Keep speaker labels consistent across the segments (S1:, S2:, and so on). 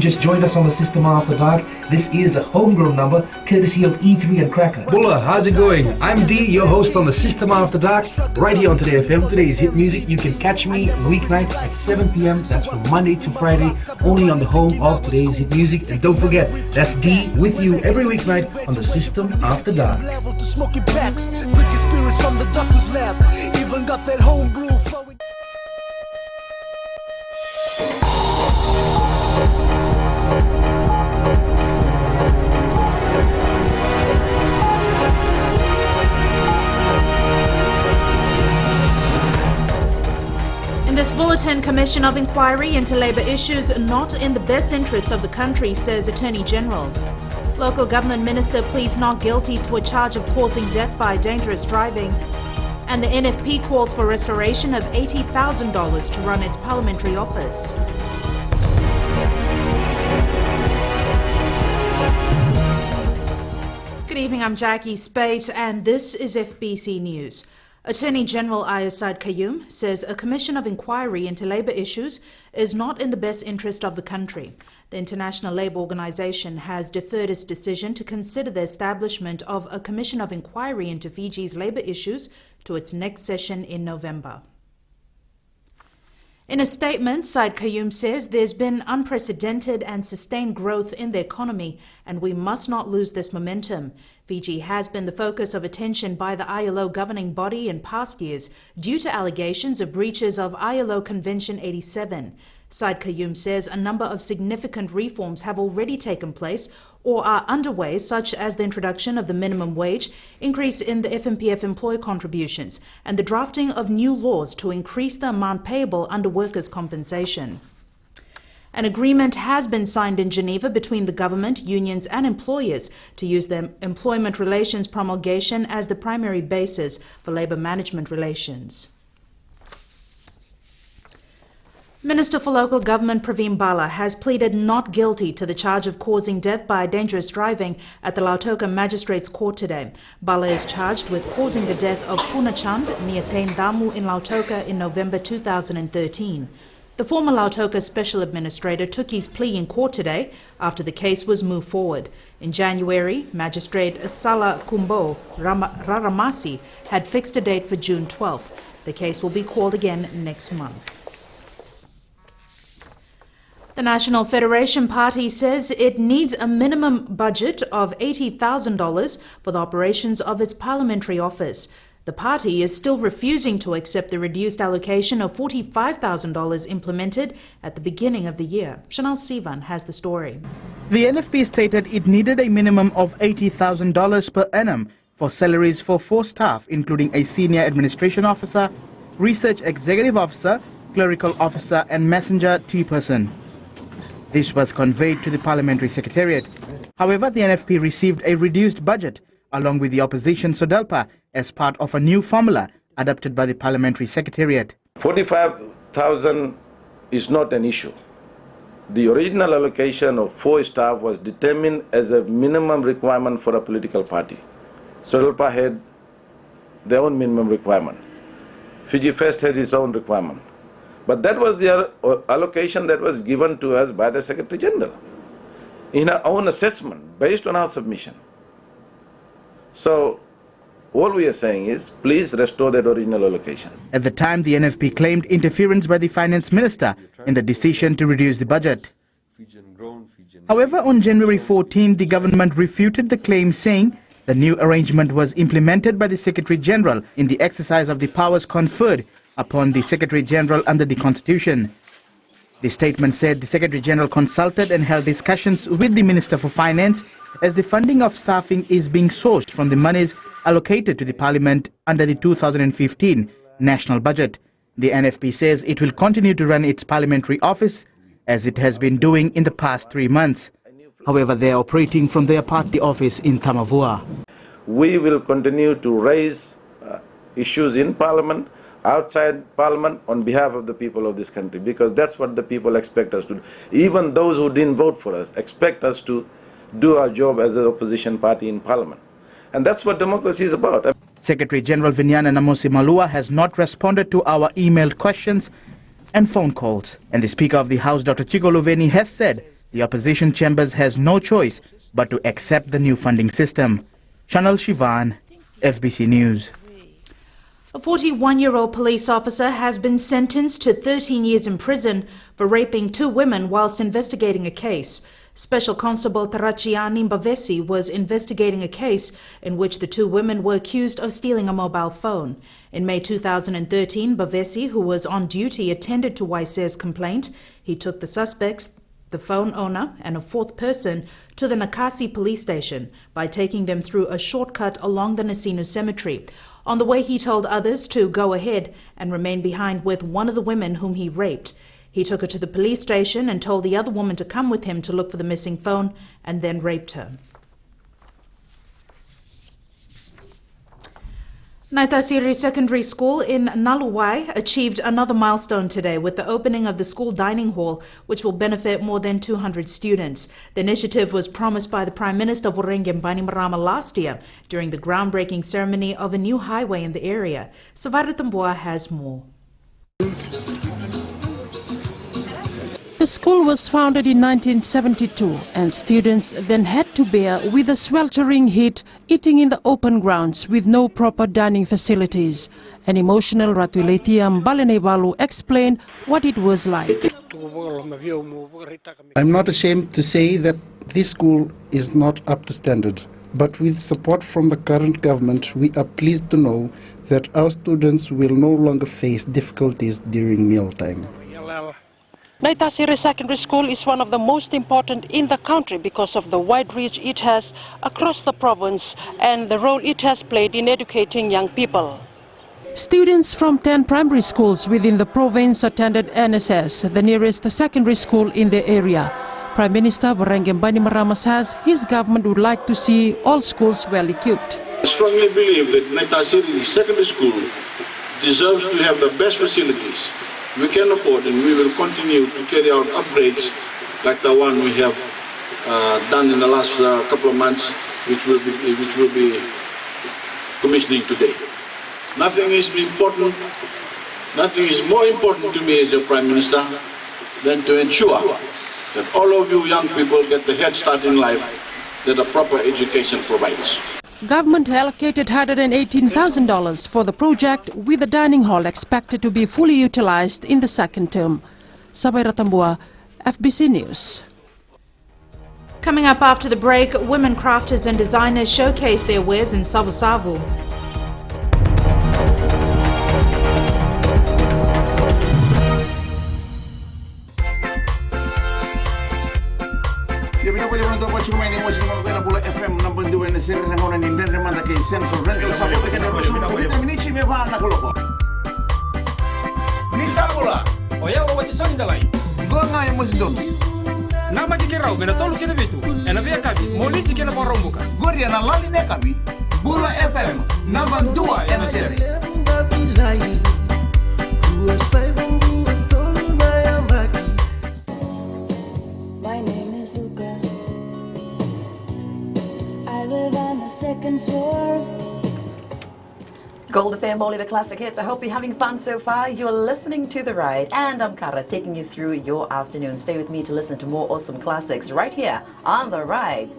S1: just joined us on the System After Dark, this is a homegrown number courtesy of E3 and Cracker. Bulla, how's it going? I'm D, your host on the System After Dark, right here on Today FM. Today's hit music. You can catch me weeknights at 7 p.m. That's from Monday to Friday, only on the home of Today's hit music. And don't forget, that's D with you every weeknight on the System After Dark. Even got that homebrew flowing.
S2: In this bulletin, Commission of Inquiry into Labour issues not in the best interest of the country, says Attorney General. Local government minister pleads not guilty to a charge of causing death by dangerous driving. And the NFP calls for restoration of $80,000 to run its parliamentary office. Good evening, I'm Jackie Spate, and this is FBC News. Attorney General Said Qayyum says a commission of inquiry into labour issues is not in the best interest of the country. The International Labour Organization has deferred its decision to consider the establishment of a commission of inquiry into Fiji's labour issues to its next session in November. In a statement, Said Qayyum says there's been unprecedented and sustained growth in the economy and we must not lose this momentum. Fiji has been the focus of attention by the ILO governing body in past years due to allegations of breaches of ILO Convention 87. Said Qayyum says a number of significant reforms have already taken place or are underway, such as the introduction of the minimum wage, increase in the FMPF employee contributions, and the drafting of new laws to increase the amount payable under workers' compensation. An agreement has been signed in Geneva between the government, unions and employers to use the Employment Relations Promulgation as the primary basis for labour management relations. Minister for Local Government Praveen Bala has pleaded not guilty to the charge of causing death by dangerous driving at the Lautoka Magistrates Court today. Bala is charged with causing the death of Punachand near Tain Damu in Lautoka in November 2013. The former Lautoka Special Administrator took his plea in court today after the case was moved forward. In January, Magistrate Sala Kumbo Raramasi had fixed a date for June 12th. The case will be called again next month. The National Federation Party says it needs a minimum budget of $80,000 for the operations of its parliamentary office. The party is still refusing to accept the reduced allocation of $45,000 implemented at the beginning of the year. Chanel Sivan has the story.
S3: The NFP stated it needed a minimum of $80,000 per annum for salaries for 4 staff, including a senior administration officer, research executive officer, clerical officer and messenger T-person. This was conveyed to the Parliamentary Secretariat. However, the NFP received a reduced budget along with the opposition Sodelpa as part of a new formula adopted by the Parliamentary Secretariat.
S4: 45,000 is not an issue. The original allocation of 4 staff was determined as a minimum requirement for a political party. Sodelpa had their own minimum requirement. Fiji First had its own requirement. But that was the allocation that was given to us by the Secretary General in our own assessment based on our submission. So all we are saying is please restore that original allocation.
S3: At the time, the NFP claimed interference by the Finance Minister in the decision to reduce the budget. However, on January 14, the government refuted the claim, saying the new arrangement was implemented by the Secretary General in the exercise of the powers conferred upon the Secretary General under the Constitution. The statement said the Secretary General consulted and held discussions with the Minister for Finance as the funding of staffing is being sourced from the monies allocated to the Parliament under the 2015 national budget. The NFP says it will continue to run its parliamentary office as it has been doing in the past 3 months. However, they are operating from their party office in Tamavua.
S4: We will continue to raise issues in Parliament, outside Parliament, on behalf of the people of this country, because that's what the people expect us to do. Even those who didn't vote for us expect us to do our job as an opposition party in Parliament. And that's what democracy is about.
S3: Secretary General Vinyana Namosi Malua has not responded to our emailed questions and phone calls. And the Speaker of the House, Dr. Chico Luveni, has said the opposition chambers has no choice but to accept the new funding system. Chanel Shivan, FBC News.
S2: A 41-year-old police officer has been sentenced to 13 years in prison for raping 2 women whilst investigating a case. Special Constable Tarachiani Mbavesi was investigating a case in which the 2 women were accused of stealing a mobile phone. In May 2013, Mbavesi, who was on duty, attended to Waise's complaint. He took the suspects, the phone owner and a 4th person, to the Nakasi police station by taking them through a shortcut along the Nasinu cemetery. On the way, he told others to go ahead and remain behind with one of the women whom he raped. He took her to the police station and told the other woman to come with him to look for the missing phone and then raped her. Naitasiri Secondary School in Naluwai achieved another milestone today with the opening of the school dining hall, which will benefit more than 200 students. The initiative was promised by the Prime Minister Vorengem Bainimarama last year during the groundbreaking ceremony of a new highway in the area. Savaratambua has more.
S5: The school was founded in 1972 and students then had to bear with the sweltering heat, eating in the open grounds with no proper dining facilities. An emotional Ratuletia Mbalenevalu explained what it was like.
S6: I'm not ashamed to say that this school is not up to standard, but with support from the current government, we are pleased to know that our students will no longer face difficulties during mealtime.
S5: Naitasiri Secondary School is one of the most important in the country because of the wide reach it has across the province and the role it has played in educating young people. Students from 10 primary schools within the province attended NSS, the nearest secondary school in the area. Prime Minister Vorengem Bainimarama says his government would like to see all schools well equipped.
S7: I strongly believe that Naitasiri Secondary School deserves to have the best facilities we can afford, and we will continue to carry out upgrades like the one we have done in the last couple of months, which will be commissioning today. Nothing is more important to me as a Prime Minister than to ensure that all of you young people get the head start in life that a proper education provides.
S5: Government allocated $118,000 for the project, with the dining hall expected to be fully utilized in the second term. Sabai Ratambua, FBC News.
S2: Coming up after the break, women crafters and designers showcase their wares in Savu-Savu.
S8: FM number 2 en serie nangona ni ndende manda ke centro rental sapo ke da rusu ko minichi me va na koloko ni sabola
S1: Oya wa wati soni dalai.
S8: gonga e mosdon
S1: Nama ki kerau mena tolu kena bitu. Ena via kabi. Moliti kena porombuka.
S8: goria na lali ne kabi Bula FM number 2 en serie
S9: My name is Luca. I live on the 2nd floor.
S10: Gold FM, only the classic hits. I hope you're having fun so far. You're listening to The Ride, and I'm Kara, taking you through your afternoon. Stay with me to listen to more awesome classics right here on The Ride.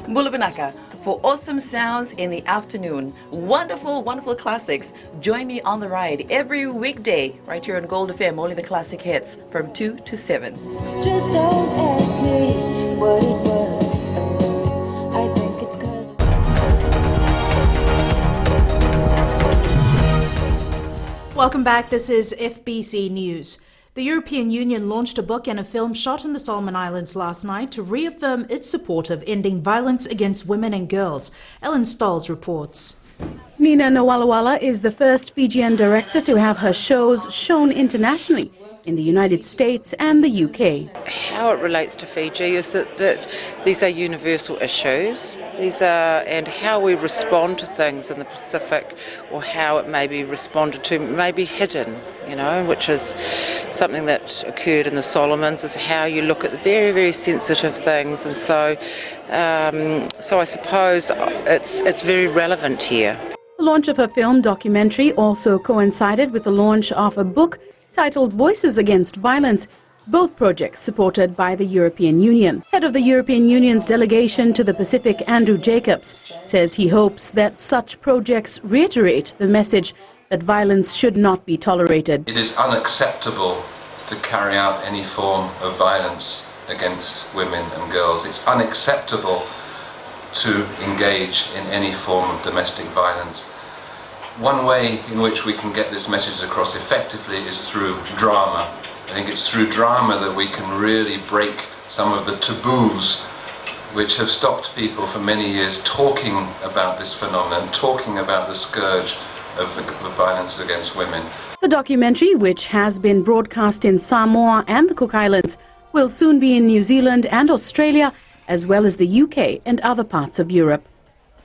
S10: Bulabinaka, for awesome sounds in the afternoon. Wonderful, wonderful classics. Join me on The Ride every weekday right here on Gold FM, only the classic hits from 2 to 7.
S9: Just don't ask me what it was. I think it's 'cause
S2: Welcome back. This is FBC News. The European Union launched a book and a film shot in the Solomon Islands last night to reaffirm its support of ending violence against women and girls. Ellen Stolz reports.
S11: Nina Nawalawala is the first Fijian director to have her shows shown internationally in the United States and the UK.
S12: How it relates to Fiji is that these are universal issues. And how we respond to things in the Pacific, or how it may be responded to, may be hidden, which is something that occurred in the Solomons, is how you look at very, very sensitive things. And so I suppose it's very relevant here.
S11: The launch of her film documentary also coincided with the launch of a book titled Voices Against Violence, both projects supported by the European Union. Head of the European Union's delegation to the Pacific, Andrew Jacobs, says he hopes that such projects reiterate the message that violence should not be tolerated.
S13: It is unacceptable to carry out any form of violence against women and girls. It's unacceptable to engage in any form of domestic violence. One way in which we can get this message across effectively is through drama. I think it's through drama that we can really break some of the taboos which have stopped people for many years talking about this phenomenon, talking about the scourge of the violence against women.
S11: The documentary, which has been broadcast in Samoa and the Cook Islands, will soon be in New Zealand and Australia, as well as the UK and other parts of Europe.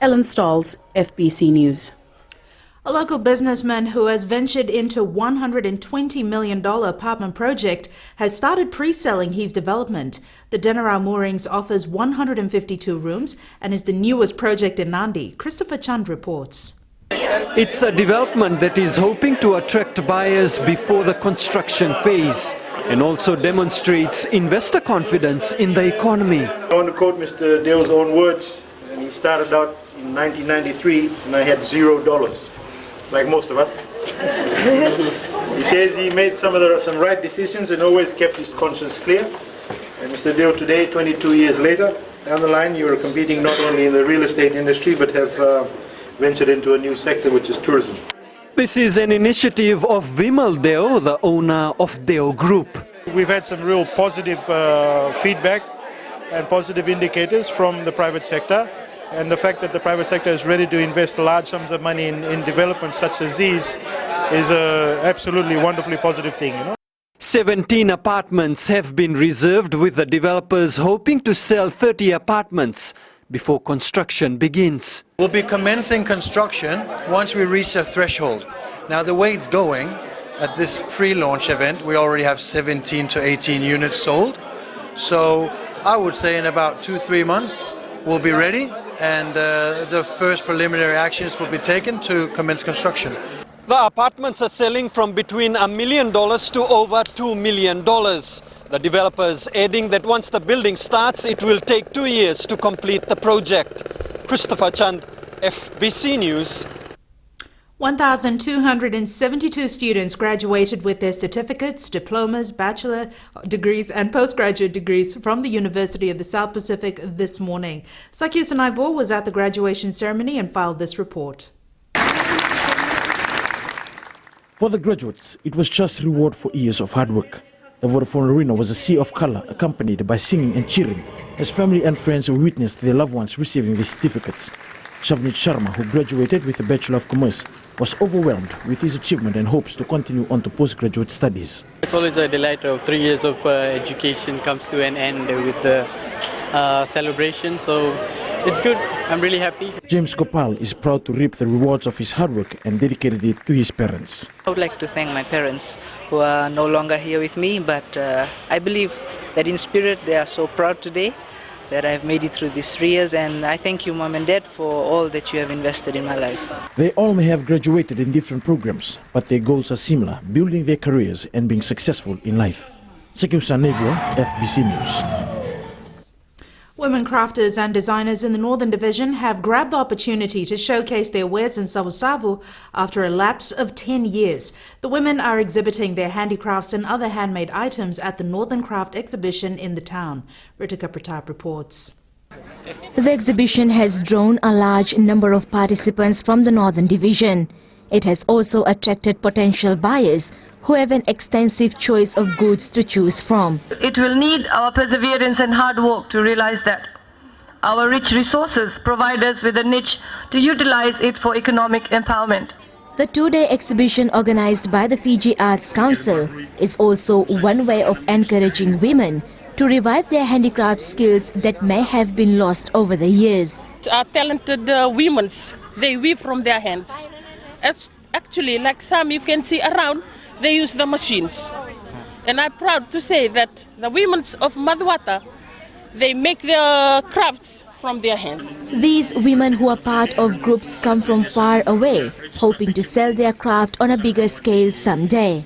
S11: Ellen Stalls, FBC News.
S2: A local businessman who has ventured into a $120 million apartment project has started pre-selling his development. The Denarau Moorings offers 152 rooms and is the newest project in Nandi. Christopher Chand reports.
S14: It's a development that is hoping to attract buyers before the construction phase and also demonstrates investor confidence in the economy.
S15: I want to quote Mr. Dale's own words. And he started out in 1993 and I had $0, like most of us. He says he made some right decisions and always kept his conscience clear. And Mr. Dale, today, 22 years later, down the line, you are competing not only in the real estate industry but have ventured into a new sector, which is tourism.
S14: This is an initiative of Vimal Deo, the owner of Deo Group.
S15: We've had some real positive feedback and positive indicators from the private sector, and the fact that the private sector is ready to invest large sums of money in developments such as these is a absolutely wonderfully positive thing,
S14: 17 apartments have been reserved, with the developers hoping to sell 30 apartments before construction begins.
S16: We'll be commencing construction once we reach a threshold. Now, the way it's going, at this pre-launch event, we already have 17 to 18 units sold. So I would say in about 2-3 months, we'll be ready, and the first preliminary actions will be taken to commence construction.
S14: The apartments are selling from between $1 million to over $2 million. The developers adding that once the building starts, it will take 2 years to complete the project. Christopher Chand, FBC News.
S2: 1,272 students graduated with their certificates, diplomas, bachelor degrees and postgraduate degrees from the University of the South Pacific this morning. Sakyus Naivor was at the graduation ceremony and filed this report.
S17: For the graduates, it was just reward for years of hard work. The Vodafone Arena was a sea of color, accompanied by singing and cheering, as family and friends witnessed their loved ones receiving their certificates. Shavnit Sharma, who graduated with a Bachelor of Commerce, was overwhelmed with his achievement and hopes to continue on to postgraduate studies.
S18: It's always a delight of 3 years of education comes to an end with the celebration, so it's good. I'm really happy.
S17: James Gopal is proud to reap the rewards of his hard work and dedicated it to his parents.
S19: I would like to thank my parents who are no longer here with me, but I believe that in spirit they are so proud today that I've made it through these 3 years, and I thank you, Mom and Dad, for all that you have invested in my life.
S17: They all may have graduated in different programs, but their goals are similar, building their careers and being successful in life. Sekyusa Negwa, FBC News.
S2: Women crafters and designers in the Northern Division have grabbed the opportunity to showcase their wares in Savusavu after a lapse of 10 years. The women are exhibiting their handicrafts and other handmade items at the Northern Craft exhibition in the town. Ritika Pratap reports.
S20: The exhibition has drawn a large number of participants from the Northern Division. It has also attracted potential buyers who have an extensive choice of goods to choose from.
S21: It will need our perseverance and hard work to realize that. Our rich resources provide us with a niche to utilize it for economic empowerment.
S20: The two-day exhibition organized by the Fiji Arts Council is also one way of encouraging women to revive their handicraft skills that may have been lost over the years.
S5: Our talented women, they weave from their hands. Actually, like some you can see around, they use the machines. And I'm proud to say that the women of Madhwata, they make their crafts from their hand.
S20: These women who are part of groups come from far away, hoping to sell their craft on a bigger scale someday.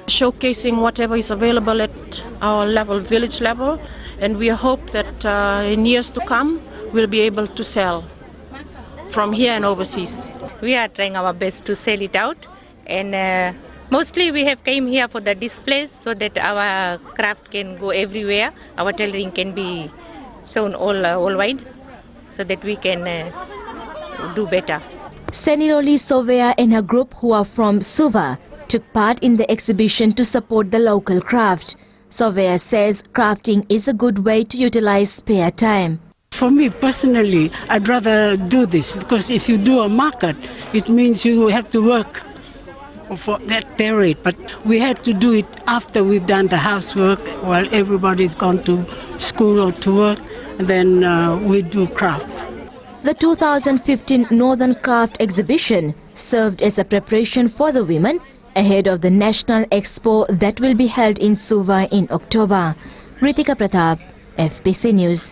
S4: showcasing whatever is available at our level, village level, and we hope that in years to come we'll be able to sell from here and overseas.
S22: We are trying our best to sell it out, and mostly we have came here for the displays so that our craft can go everywhere, our tailoring can be shown all wide, so that we can do better.
S20: Seniroli Sovea and her group, who are from Suva, took part in the exhibition to support the local craft. Sovea says crafting is a good way to utilize spare time.
S23: For me personally, I'd rather do this because if you do a market, it means you have to work for that period. But we had to do it after we've done the housework, while everybody's gone to school or to work, and then we do craft.
S20: The 2015 Northern Craft Exhibition served as a preparation for the women ahead of the National Expo that will be held in Suva in October. Ritika Pratap, FBC News.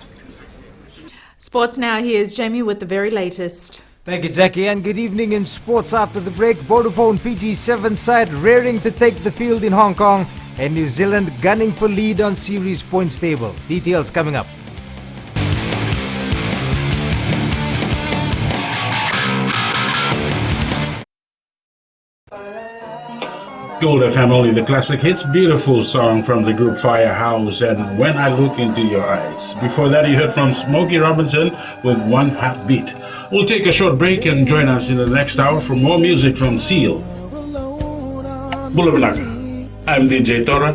S2: Sports now, here's Jamie with the very latest.
S24: Thank you, Jackie, and good evening in sports. After the break, Vodafone Fiji 7 side raring to take the field in Hong Kong, and New Zealand gunning for lead on series points table. Details coming up.
S25: Gold FM, only the classic hits. Beautiful song from the group Firehouse and When I Look Into Your Eyes. Before that, you heard from Smokey Robinson with One Heartbeat. We'll take a short break and join us in the next hour for more music from Seal. Bulabanaga. I'm DJ Tora.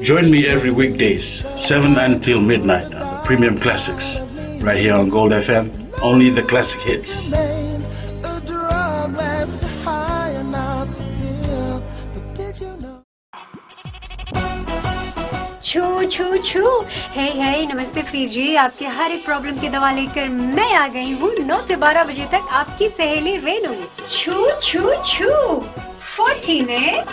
S25: Join me every weekdays, 7 until midnight on the Premium Classics. Right here on Gold FM, only the classic hits.
S26: छू छू छू हे नमस्ते Fiji, आपके हर एक problem की दवा लेकर मैं आ गई हूँ 9 से 12 बजे तक आपकी सहेली रेनू। छू छू छू 40 में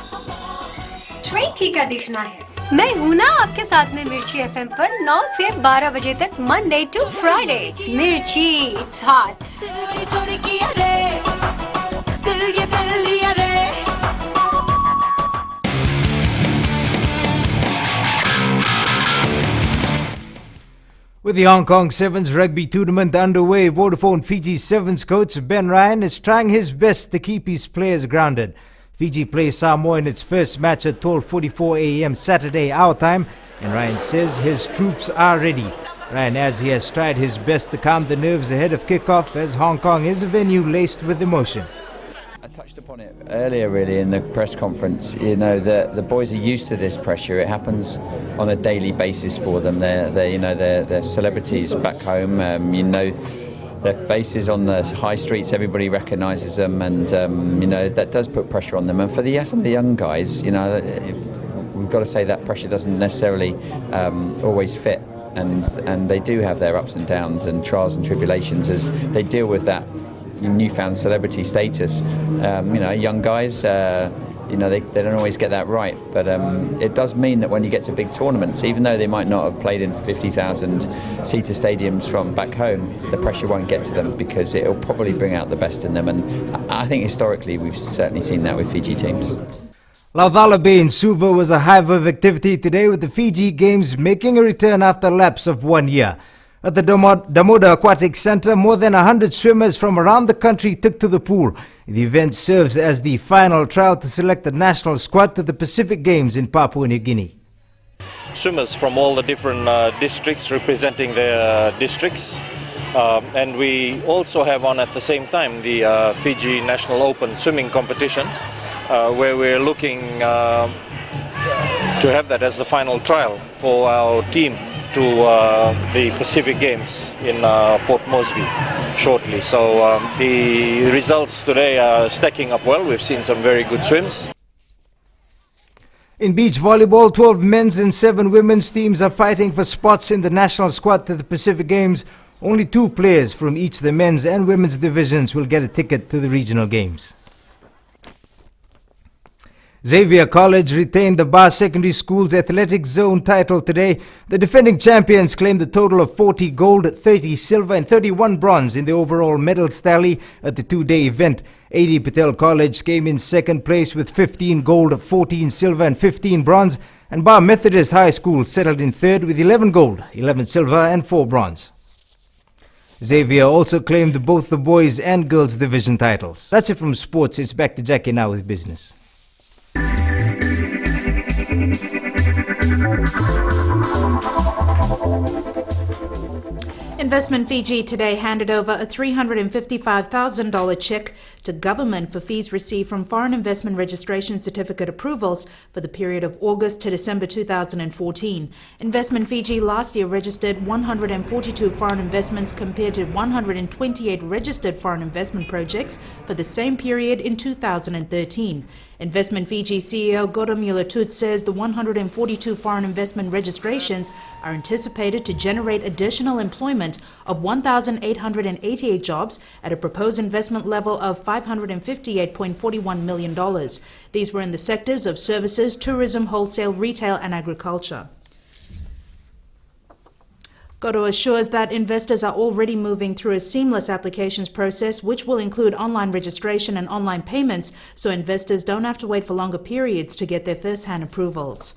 S26: 20 का दिखना है। मैं हूँ ना आपके साथ में मिर्ची एफएम पर 9 से 12 बजे तक मंडे टू फ्राइडे। मिर्ची, it's hot.
S24: With the Hong Kong Sevens rugby tournament underway, Vodafone Fiji Sevens coach Ben Ryan is trying his best to keep his players grounded. Fiji plays Samoa in its first match at 12:44 a.m. Saturday our time, and Ryan says his troops are ready. Ryan adds he has tried his best to calm the nerves ahead of kickoff, as Hong Kong is a venue laced with emotion.
S27: I touched upon it earlier really in the press conference. You know, the boys are used to this pressure. It happens on a daily basis for them. They're celebrities back home. You know, their faces on the high streets, everybody recognises them, and you know, that does put pressure on them. And for some of the young guys, you know, we've got to say that pressure doesn't necessarily always fit, and they do have their ups and downs and trials and tribulations as they deal with that newfound celebrity status. You know, young guys, you know, they don't always get that right, but it does mean that when you get to big tournaments, even though they might not have played in 50,000 seater stadiums from back home, the pressure won't get to them because it'll probably bring out the best in them, and I think historically we've certainly seen that with Fiji teams.
S24: Laudala Bay in Suva was a hive of activity today, with the Fiji Games making a return after a lapse of 1 year. At the Damoda Aquatic Centre, more than 100 swimmers from around the country took to the pool. The event serves as the final trial to select the national squad to the Pacific Games in Papua New Guinea.
S28: Swimmers from all the different districts representing their districts. And we also have on at the same time the Fiji National Open Swimming Competition, where we're looking to have that as the final trial for our team to the Pacific Games in Port Moresby shortly. So the results today are stacking up well. We've seen some very good swims.
S24: In beach volleyball, 12 men's and 7 women's teams are fighting for spots in the national squad to the Pacific Games. Only 2 players from each of the men's and women's divisions will get a ticket to the regional games. Xavier College retained the Bar Secondary School's athletics zone title today. The defending champions claimed a total of 40 gold, 30 silver and 31 bronze in the overall medals tally at the two-day event. A.D. Patel College came in second place with 15 gold, 14 silver and 15 bronze. And Bar Methodist High School settled in third with 11 gold, 11 silver and 4 bronze. Xavier also claimed both the boys and girls division titles. That's it from sports. It's back to Jackie now with business.
S2: Investment Fiji today handed over a $355,000 check to government for fees received from foreign investment registration certificate approvals for the period of August to December 2014. Investment Fiji last year registered 142 foreign investments compared to 128 registered foreign investment projects for the same period in 2013. Investment Fiji CEO Gautam Yulatut says the 142 foreign investment registrations are anticipated to generate additional employment of 1,888 jobs at a proposed investment level of $558.41 million. These were in the sectors of services, tourism, wholesale, retail and agriculture. Goto assures that investors are already moving through a seamless applications process which will include online registration and online payments, so investors don't have to wait for longer periods to get their first-hand approvals.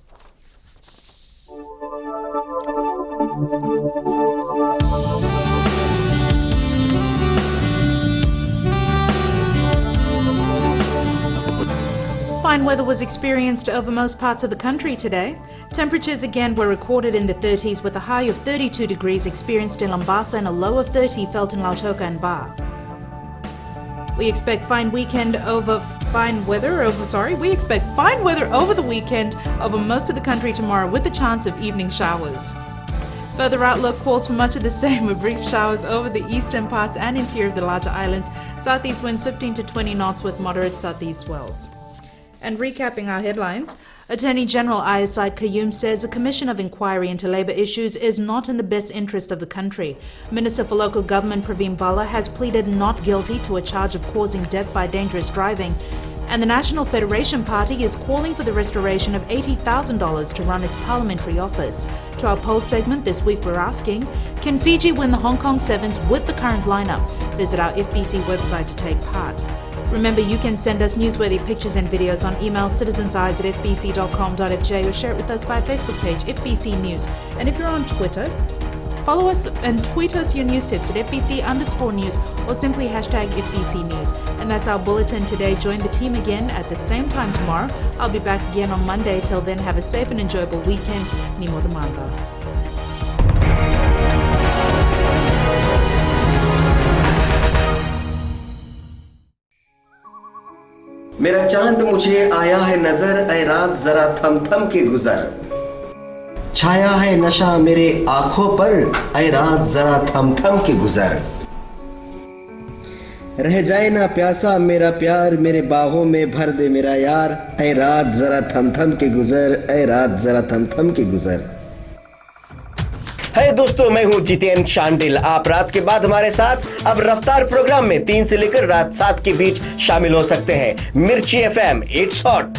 S2: Fine weather was experienced over most parts of the country today. Temperatures again were recorded in the 30s with a high of 32 degrees experienced in Lambasa and a low of 30 felt in Lautoka and Ba. We expect fine weather over the weekend over most of the country tomorrow with the chance of evening showers. Further outlook calls for much of the same with brief showers over the eastern parts and interior of the larger islands. Southeast winds 15 to 20 knots with moderate southeast swells. And recapping our headlines, Attorney General Ayaz Said Qayyum says a commission of inquiry into labour issues is not in the best interest of the country. Minister for Local Government Praveen Bala has pleaded not guilty to a charge of causing death by dangerous driving. And the National Federation Party is calling for the restoration of $80,000 to run its parliamentary office. To our poll segment this week we're asking, can Fiji win the Hong Kong Sevens with the current lineup? Visit our FBC website to take part. Remember, you can send us newsworthy pictures and videos on email citizenseyes@fbc.com.fj or share it with us via Facebook page FBC News. And if you're on Twitter, follow us and tweet us your news tips at FBC_news or simply hashtag FBC News. And that's our bulletin today. Join the team again at the same time tomorrow. I'll be back again on Monday. Till then, have a safe and enjoyable weekend. Nimo Damanda.
S1: मेरा चांद मुझे आया है नजर, ऐ रात जरा थम थम के गुजर। छाया है नशा मेरे आंखों पर, ऐ रात जरा थम थम के गुजर। रह जाए ना प्यासा मेरा प्यार, मेरे बाहों में भर दे मेरा यार, ऐ रात जरा थम थम के गुजर, ऐ रात जरा थम थम के गुजर। है दोस्तों, मैं हूं जितेन शांडिल। आप रात के बाद हमारे साथ अब रफ्तार प्रोग्राम में 3 से लेकर रात 7 के बीच शामिल हो सकते हैं। मिर्ची FM, इट्स हॉट।